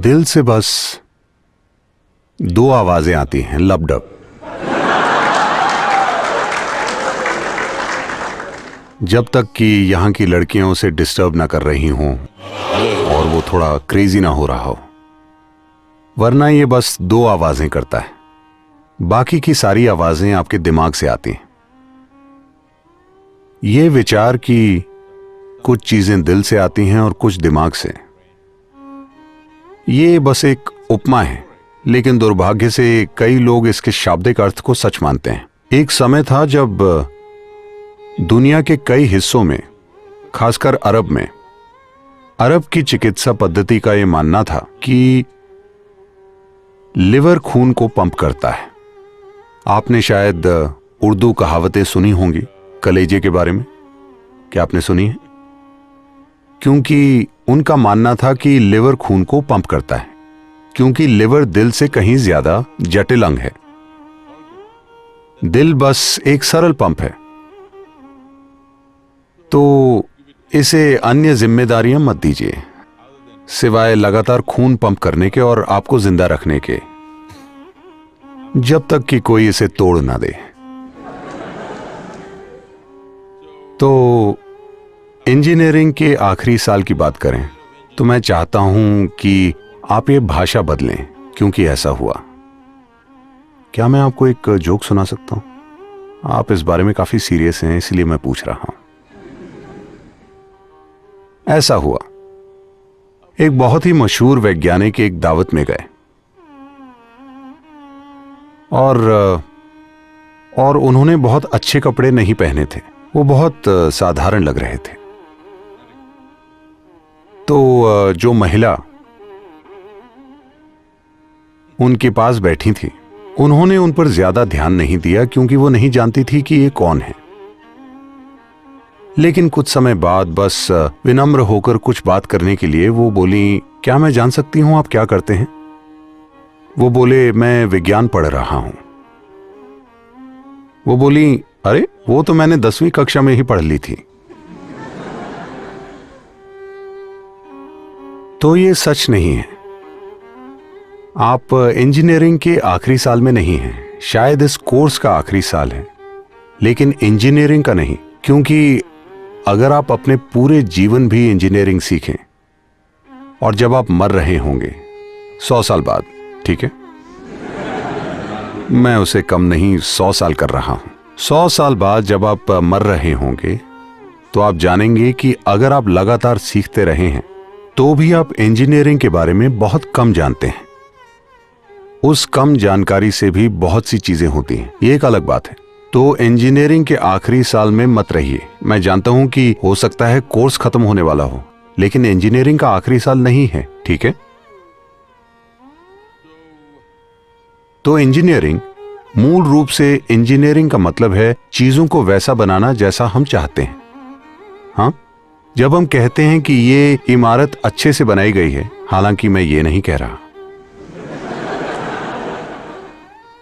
दिल से बस दो आवाजें आती हैं, लबडब। जब तक कि यहां की लड़कियां उसे डिस्टर्ब ना कर रही हों और वो थोड़ा क्रेजी ना हो रहा हो, वरना ये बस दो आवाजें करता है। बाकी की सारी आवाजें आपके दिमाग से आती हैं। ये विचार कि कुछ चीजें दिल से आती हैं और कुछ दिमाग से, ये बस एक उपमा है, लेकिन दुर्भाग्य से कई लोग इसके शाब्दिक अर्थ को सच मानते हैं। एक समय था जब दुनिया के कई हिस्सों में, खासकर अरब में, अरब की चिकित्सा पद्धति का यह मानना था कि लिवर खून को पंप करता है। आपने शायद उर्दू कहावतें सुनी होंगी कलेजे के बारे में। क्या आपने सुनी है? क्योंकि उनका मानना था कि लिवर खून को पंप करता है, क्योंकि लिवर दिल से कहीं ज्यादा जटिल अंग है। दिल बस एक सरल पंप है, तो इसे अन्य जिम्मेदारियां मत दीजिए सिवाय लगातार खून पंप करने के और आपको जिंदा रखने के, जब तक कि कोई इसे तोड़ ना दे। तो इंजीनियरिंग के आखिरी साल की बात करें तो मैं चाहता हूं कि आप ये भाषा बदलें, क्योंकि ऐसा हुआ। क्या मैं आपको एक जोक सुना सकता हूं? आप इस बारे में काफी सीरियस हैं, इसलिए मैं पूछ रहा हूं। ऐसा हुआ, एक बहुत ही मशहूर वैज्ञानिक एक दावत में गए और उन्होंने बहुत अच्छे कपड़े नहीं पहने थे। वो बहुत साधारण लग रहे थे। तो जो महिला उनके पास बैठी थी, उन्होंने उन पर ज्यादा ध्यान नहीं दिया, क्योंकि वो नहीं जानती थी कि ये कौन है। लेकिन कुछ समय बाद बस विनम्र होकर कुछ बात करने के लिए वो बोली, क्या मैं जान सकती हूं आप क्या करते हैं? वो बोले, मैं विज्ञान पढ़ रहा हूं। वो बोली, अरे वो तो मैंने 10वीं कक्षा में ही पढ़ ली थी। तो ये सच नहीं है। आप इंजीनियरिंग के आखिरी साल में नहीं हैं, शायद इस कोर्स का आखिरी साल है, लेकिन इंजीनियरिंग का नहीं। क्योंकि अगर आप अपने पूरे जीवन भी इंजीनियरिंग सीखें और जब आप मर रहे होंगे 100 साल बाद, ठीक है, मैं उसे कम नहीं 100 साल कर रहा हूं, 100 साल बाद जब आप मर रहे होंगे तो आप जानेंगे कि अगर आप लगातार सीखते रहे हैं तो भी आप इंजीनियरिंग के बारे में बहुत कम जानते हैं। उस कम जानकारी से भी बहुत सी चीजें होती हैं, ये एक अलग बात है। तो इंजीनियरिंग के आखिरी साल में मत रहिए। मैं जानता हूं कि हो सकता है कोर्स खत्म होने वाला हो, लेकिन इंजीनियरिंग का आखिरी साल नहीं है, ठीक है? तो इंजीनियरिंग, मूल रूप से इंजीनियरिंग का मतलब है चीजों को वैसा बनाना जैसा हम चाहते हैं। हाँ, जब हम कहते हैं कि ये इमारत अच्छे से बनाई गई है, हालांकि मैं ये नहीं कह रहा।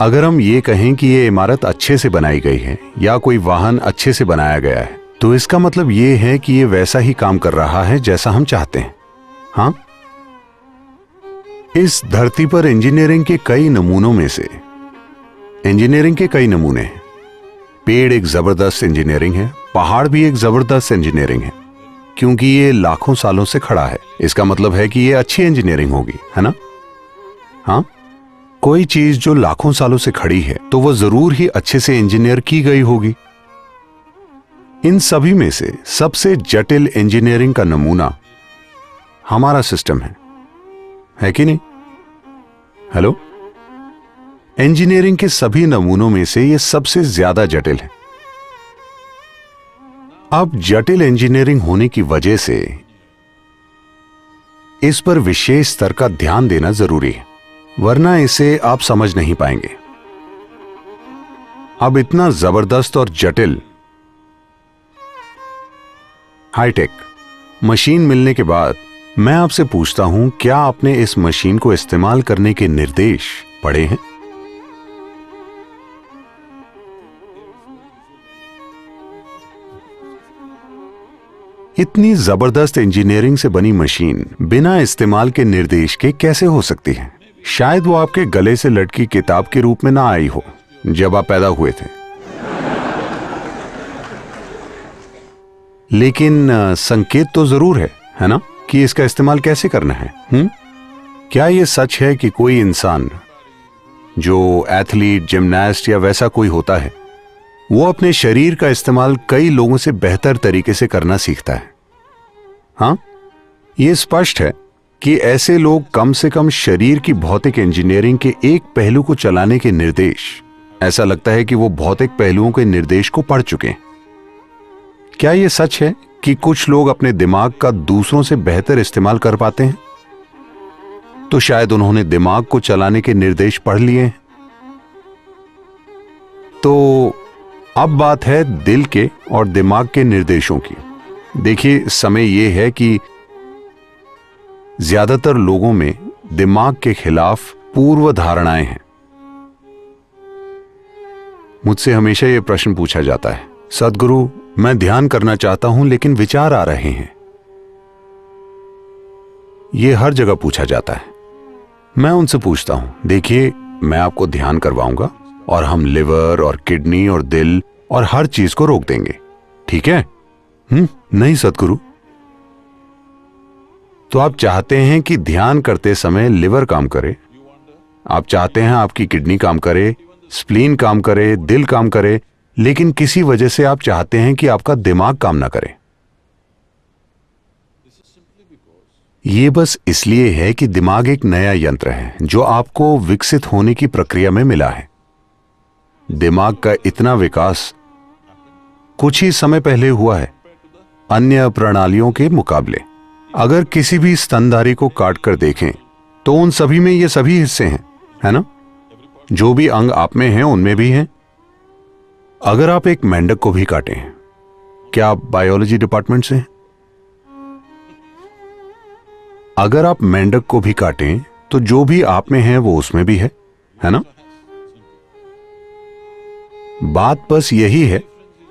अगर हम ये कहें कि ये इमारत अच्छे से बनाई गई है या कोई वाहन अच्छे से बनाया गया है, तो इसका मतलब ये है कि ये वैसा ही काम कर रहा है जैसा हम चाहते हैं। हाँ, इस धरती पर इंजीनियरिंग के कई नमूनों में से इंजीनियरिंग के कई नमूने हैं। पेड़ एक जबरदस्त इंजीनियरिंग है, पहाड़ भी एक जबरदस्त इंजीनियरिंग है, क्योंकि ये लाखों सालों से खड़ा है। इसका मतलब है कि ये अच्छी इंजीनियरिंग होगी, है ना? हाँ, कोई चीज जो लाखों सालों से खड़ी है तो वो जरूर ही अच्छे से इंजीनियर की गई होगी। इन सभी में से सबसे जटिल इंजीनियरिंग का नमूना हमारा सिस्टम है कि नहीं? हेलो, इंजीनियरिंग के सभी नमूनों में से ये सबसे ज्यादा जटिल है। अब जटिल इंजीनियरिंग होने की वजह से इस पर विशेष स्तर का ध्यान देना जरूरी है, वरना इसे आप समझ नहीं पाएंगे। अब इतना जबरदस्त और जटिल हाईटेक मशीन मिलने के बाद मैं आपसे पूछता हूं, क्या आपने इस मशीन को इस्तेमाल करने के निर्देश पढ़े हैं? इतनी जबरदस्त इंजीनियरिंग से बनी मशीन बिना इस्तेमाल के निर्देश के कैसे हो सकती है? शायद वो आपके गले से लटकी किताब के रूप में ना आई हो जब आप पैदा हुए थे, लेकिन संकेत तो जरूर है ना, कि इसका इस्तेमाल कैसे करना है। क्या यह सच है कि कोई इंसान जो एथलीट, जिम्नास्ट या वैसा कोई होता है, वो अपने शरीर का इस्तेमाल कई लोगों से बेहतर तरीके से करना सीखता है? हाँ, यह स्पष्ट है कि ऐसे लोग कम से कम शरीर की भौतिक इंजीनियरिंग के एक पहलू को चलाने के निर्देश, ऐसा लगता है कि वो भौतिक पहलुओं के निर्देश को पढ़ चुके हैं। क्या यह सच है कि कुछ लोग अपने दिमाग का दूसरों से बेहतर इस्तेमाल कर पाते हैं? तो शायद उन्होंने दिमाग को चलाने के निर्देश पढ़ लिए हैं। तो अब बात है दिल के और दिमाग के निर्देशों की। देखिए, समय यह है कि ज्यादातर लोगों में दिमाग के खिलाफ पूर्व धारणाएं हैं। मुझसे हमेशा यह प्रश्न पूछा जाता है, सद्गुरु, मैं ध्यान करना चाहता हूं लेकिन विचार आ रहे हैं। यह हर जगह पूछा जाता है। मैं उनसे पूछता हूं, देखिए, मैं आपको ध्यान करवाऊंगा और हम लिवर और किडनी और दिल और हर चीज को रोक देंगे, ठीक है? नहीं सद्गुरु। तो आप चाहते हैं कि ध्यान करते समय लिवर काम करे, आप चाहते हैं आपकी किडनी काम करे, स्प्लीन काम करे, दिल काम करे, लेकिन किसी वजह से आप चाहते हैं कि आपका दिमाग काम ना करे। यह बस इसलिए है कि दिमाग एक नया यंत्र है जो आपको विकसित होने की प्रक्रिया में मिला है। दिमाग का इतना विकास कुछ ही समय पहले हुआ है अन्य प्रणालियों के मुकाबले। अगर किसी भी स्तनधारी को काट कर देखें तो उन सभी में ये सभी हिस्से हैं, है ना? जो भी अंग आप में हैं उनमें भी हैं। अगर आप एक मेंढक को भी काटें, क्या आप बायोलॉजी डिपार्टमेंट से हैं? अगर आप मेंढक को भी काटें तो जो भी आप में है वो उसमें भी है ना? बात बस यही है,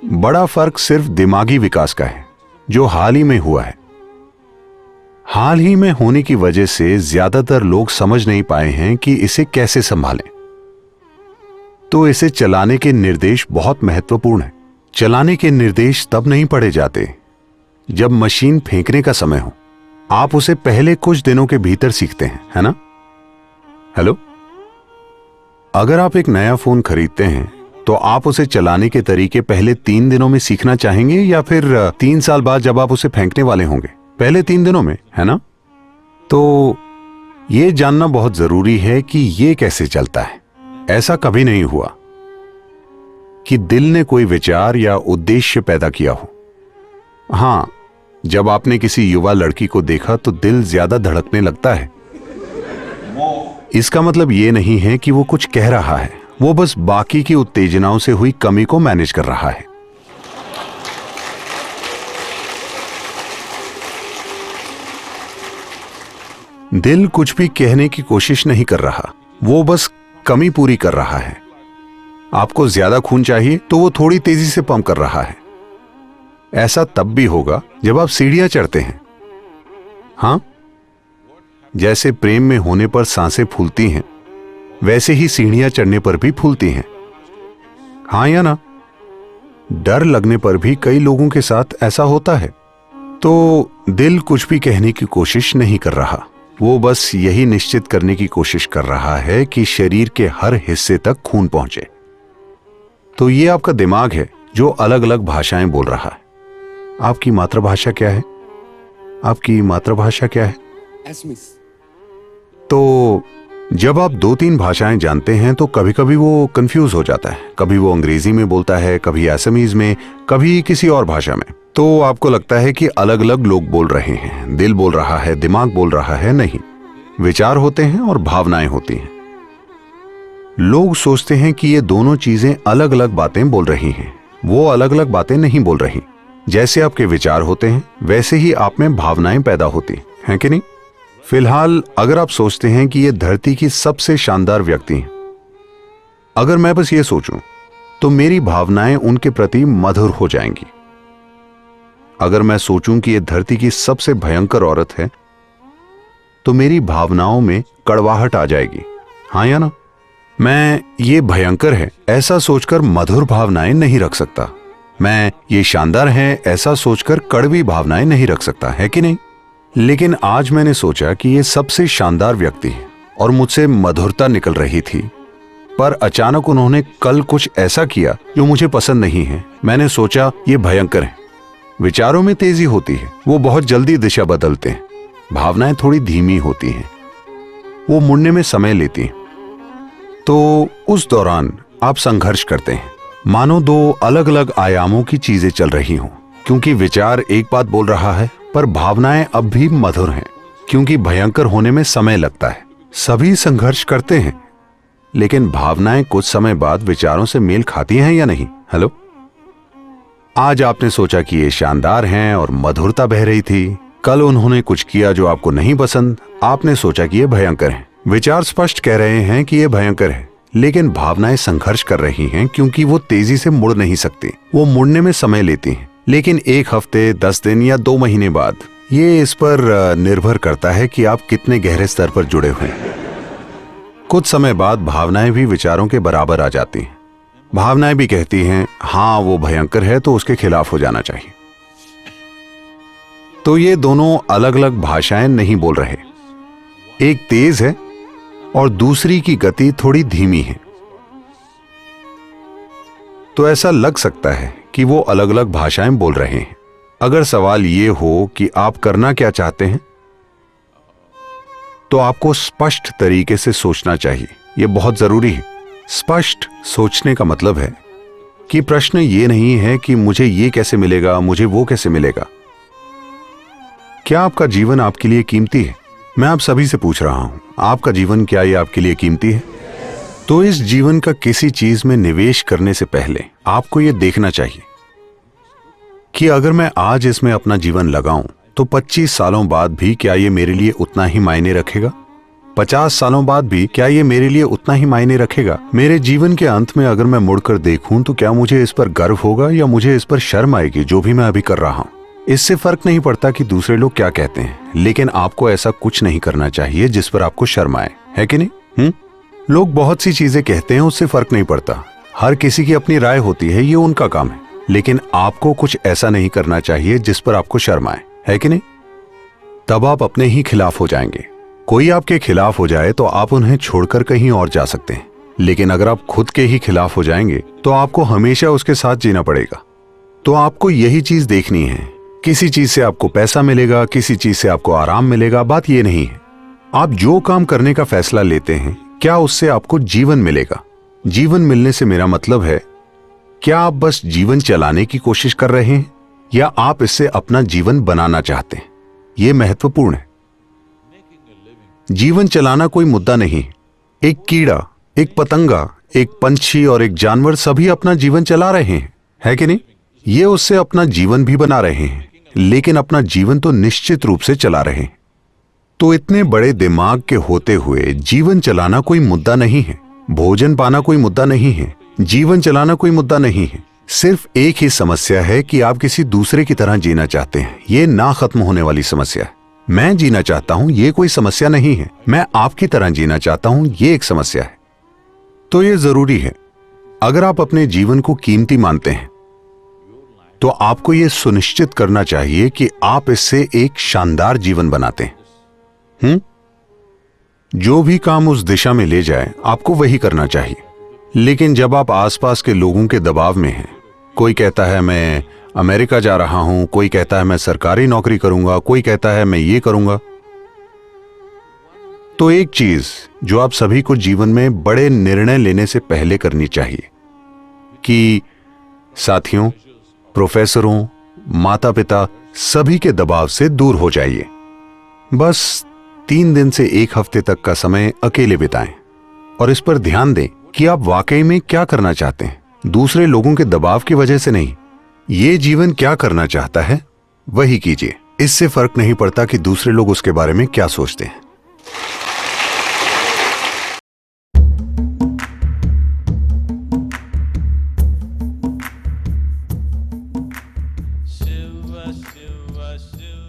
बड़ा फर्क सिर्फ दिमागी विकास का है जो हाल ही में हुआ है। हाल ही में होने की वजह से ज्यादातर लोग समझ नहीं पाए हैं कि इसे कैसे संभालें। तो इसे चलाने के निर्देश बहुत महत्वपूर्ण है। चलाने के निर्देश तब नहीं पढ़े जाते जब मशीन फेंकने का समय हो। आप उसे पहले कुछ दिनों के भीतर सीखते हैं, है ना? हेलो, अगर आप एक नया फोन खरीदते हैं तो आप उसे चलाने के तरीके पहले 3 दिनों में सीखना चाहेंगे या फिर 3 साल बाद जब आप उसे फेंकने वाले होंगे? पहले 3 दिनों में, है ना? तो यह जानना बहुत जरूरी है कि यह कैसे चलता है। ऐसा कभी नहीं हुआ कि दिल ने कोई विचार या उद्देश्य पैदा किया हो। हां, जब आपने किसी युवा लड़की को देखा तो दिल ज्यादा धड़कने लगता है। इसका मतलब यह नहीं है कि वो कुछ कह रहा है, वो बस बाकी की उत्तेजनाओं से हुई कमी को मैनेज कर रहा है। दिल कुछ भी कहने की कोशिश नहीं कर रहा, वो बस कमी पूरी कर रहा है। आपको ज्यादा खून चाहिए तो वो थोड़ी तेजी से पंप कर रहा है। ऐसा तब भी होगा जब आप सीढ़ियां चढ़ते हैं। हां, जैसे प्रेम में होने पर सांसें फूलती हैं, वैसे ही सीढ़ियां चढ़ने पर भी फूलती हैं। हां या ना? डर लगने पर भी कई लोगों के साथ ऐसा होता है। तो दिल कुछ भी कहने की कोशिश नहीं कर रहा, वो बस यही निश्चित करने की कोशिश कर रहा है कि शरीर के हर हिस्से तक खून पहुंचे। तो ये आपका दिमाग है जो अलग अलग भाषाएं बोल रहा है। आपकी मातृभाषा क्या है? आपकी मातृभाषा क्या है? तो जब आप 2-3 भाषाएं जानते हैं तो कभी कभी वो कंफ्यूज हो जाता है। कभी वो अंग्रेजी में बोलता है, कभी असमीज में, कभी किसी और भाषा में। तो आपको लगता है कि अलग अलग लोग बोल रहे हैं, दिल बोल रहा है, दिमाग बोल रहा है। नहीं, विचार होते हैं और भावनाएं होती हैं। लोग सोचते हैं कि ये दोनों चीजें अलग अलग बातें बोल रही हैं। वो अलग अलग बातें नहीं बोल रही। जैसे आपके विचार होते हैं वैसे ही आप में भावनाएं पैदा होती हैं, कि नहीं? फिलहाल अगर आप सोचते हैं कि ये धरती की सबसे शानदार व्यक्ति हैं, अगर मैं बस ये सोचूं तो मेरी भावनाएं उनके प्रति मधुर हो जाएंगी। अगर मैं सोचूं कि ये धरती की सबसे भयंकर औरत है तो मेरी भावनाओं में कड़वाहट आ जाएगी, हाँ या ना? मैं ये भयंकर है ऐसा सोचकर मधुर भावनाएं नहीं रख सकता। मैं ये शानदार है ऐसा सोचकर कड़वी भावनाएं नहीं रख सकता, है कि नहीं? लेकिन आज मैंने सोचा कि ये सबसे शानदार व्यक्ति है और मुझसे मधुरता निकल रही थी, पर अचानक उन्होंने कल कुछ ऐसा किया जो मुझे पसंद नहीं है। मैंने सोचा ये भयंकर है। विचारों में तेजी होती है, वो बहुत जल्दी दिशा बदलते हैं। भावनाएं थोड़ी धीमी होती हैं, वो मुड़ने में समय लेती हैं। तो उस दौरान आप संघर्ष करते हैं, मानो दो अलग अलग आयामों की चीजें चल रही हों, क्योंकि विचार एक बात बोल रहा है पर भावनाएं अब भी मधुर हैं, क्योंकि भयंकर होने में समय लगता है। सभी संघर्ष करते हैं, लेकिन भावनाएं कुछ समय बाद विचारों से मेल खाती हैं या नहीं? हेलो, आज आपने सोचा कि ये शानदार हैं और मधुरता बह रही थी। कल उन्होंने कुछ किया जो आपको नहीं पसंद, आपने सोचा कि ये भयंकर है। विचार स्पष्ट कह रहे हैं कि ये भयंकर है, लेकिन भावनाएं संघर्ष कर रही हैं क्योंकि वो तेजी से मुड़ नहीं सकती। वो मुड़ने में समय लेती हैं, लेकिन 1 हफ्ते, 10 दिन या 2 महीने बाद, ये इस पर निर्भर करता है कि आप कितने गहरे स्तर पर जुड़े हुए हैं। कुछ समय बाद भावनाएं भी विचारों के बराबर आ जाती हैं। भावनाएं भी कहती हैं हाँ वो भयंकर है तो उसके खिलाफ हो जाना चाहिए। तो ये दोनों अलग अलग भाषाएं नहीं बोल रहे, एक तेज है और दूसरी की गति थोड़ी धीमी है। तो ऐसा लग सकता है कि वो अलग अलग भाषाएं बोल रहे हैं। अगर सवाल ये हो कि आप करना क्या चाहते हैं, तो आपको स्पष्ट तरीके से सोचना चाहिए। यह बहुत जरूरी है। स्पष्ट सोचने का मतलब है कि प्रश्न ये नहीं है कि मुझे ये कैसे मिलेगा, मुझे वो कैसे मिलेगा। क्या आपका जीवन आपके लिए कीमती है? मैं आप सभी से पूछ रहा हूं, आपका जीवन क्या ये आपके लिए कीमती है? तो इस जीवन का किसी चीज में निवेश करने से पहले आपको यह देखना चाहिए कि अगर मैं आज इसमें अपना जीवन लगाऊं तो 25 सालों बाद भी क्या ये मेरे लिए उतना ही मायने रखेगा? 50 सालों बाद भी क्या ये मेरे लिए उतना ही मायने रखेगा? मेरे जीवन के अंत में अगर मैं मुड़कर देखूं तो क्या मुझे इस पर गर्व होगा या मुझे इस पर शर्म आएगी जो भी मैं अभी कर रहा हूं? इससे फर्क नहीं पड़ता कि दूसरे लोग क्या कहते हैं, लेकिन आपको ऐसा कुछ नहीं करना चाहिए जिस पर आपको शर्म आए, है कि नहीं? लोग बहुत सी चीजें कहते हैं, उससे फर्क नहीं पड़ता। हर किसी की अपनी राय होती है, ये उनका काम है। लेकिन आपको कुछ ऐसा नहीं करना चाहिए जिस पर आपको शर्म आए, है कि नहीं? तब आप अपने ही खिलाफ हो जाएंगे। कोई आपके खिलाफ हो जाए तो आप उन्हें छोड़कर कहीं और जा सकते हैं, लेकिन अगर आप खुद के ही खिलाफ हो जाएंगे तो आपको हमेशा उसके साथ जीना पड़ेगा। तो आपको यही चीज देखनी है। किसी चीज से आपको पैसा मिलेगा, किसी चीज से आपको आराम मिलेगा, बात यह नहीं है। आप जो काम करने का फैसला लेते हैं, क्या उससे आपको जीवन मिलेगा? जीवन मिलने से मेरा मतलब है, क्या आप बस जीवन चलाने की कोशिश कर रहे हैं या आप इससे अपना जीवन बनाना चाहते हैं? यह महत्वपूर्ण है। जीवन चलाना कोई मुद्दा नहीं। एक कीड़ा, एक पतंगा, एक पंछी और एक जानवर सभी अपना जीवन चला रहे हैं, है कि नहीं? ये उससे अपना जीवन भी बना रहे हैं, लेकिन अपना जीवन तो निश्चित रूप से चला रहे हैं। तो इतने बड़े दिमाग के होते हुए जीवन चलाना कोई मुद्दा नहीं है। भोजन पाना कोई मुद्दा नहीं है। जीवन चलाना कोई मुद्दा नहीं है। सिर्फ एक ही समस्या है कि आप किसी दूसरे की तरह जीना चाहते हैं। ये ना खत्म होने वाली समस्या है। मैं जीना चाहता हूं, ये कोई समस्या नहीं है। मैं आपकी तरह जीना चाहता हूं, ये एक समस्या है। तो ये जरूरी है। अगर आप अपने जीवन को कीमती मानते हैं तो आपको यह सुनिश्चित करना चाहिए कि आप इससे एक शानदार जीवन बनाते हैं। जो भी काम उस दिशा में ले जाए, आपको वही करना चाहिए। लेकिन जब आप आसपास के लोगों के दबाव में हैं, कोई कहता है मैं अमेरिका जा रहा हूं, कोई कहता है मैं सरकारी नौकरी करूंगा, कोई कहता है मैं ये करूंगा, तो एक चीज जो आप सभी को जीवन में बड़े निर्णय लेने से पहले करनी चाहिए कि साथियों, प्रोफेसरों, माता पिता सभी के दबाव से दूर हो जाइए। बस 3 दिन से 1 हफ्ते तक का समय अकेले बिताएं और इस पर ध्यान दें कि आप वाकई में क्या करना चाहते हैं, दूसरे लोगों के दबाव की वजह से नहीं। ये जीवन क्या करना चाहता है वही कीजिए। इससे फर्क नहीं पड़ता कि दूसरे लोग उसके बारे में क्या सोचते हैं। शिव शिव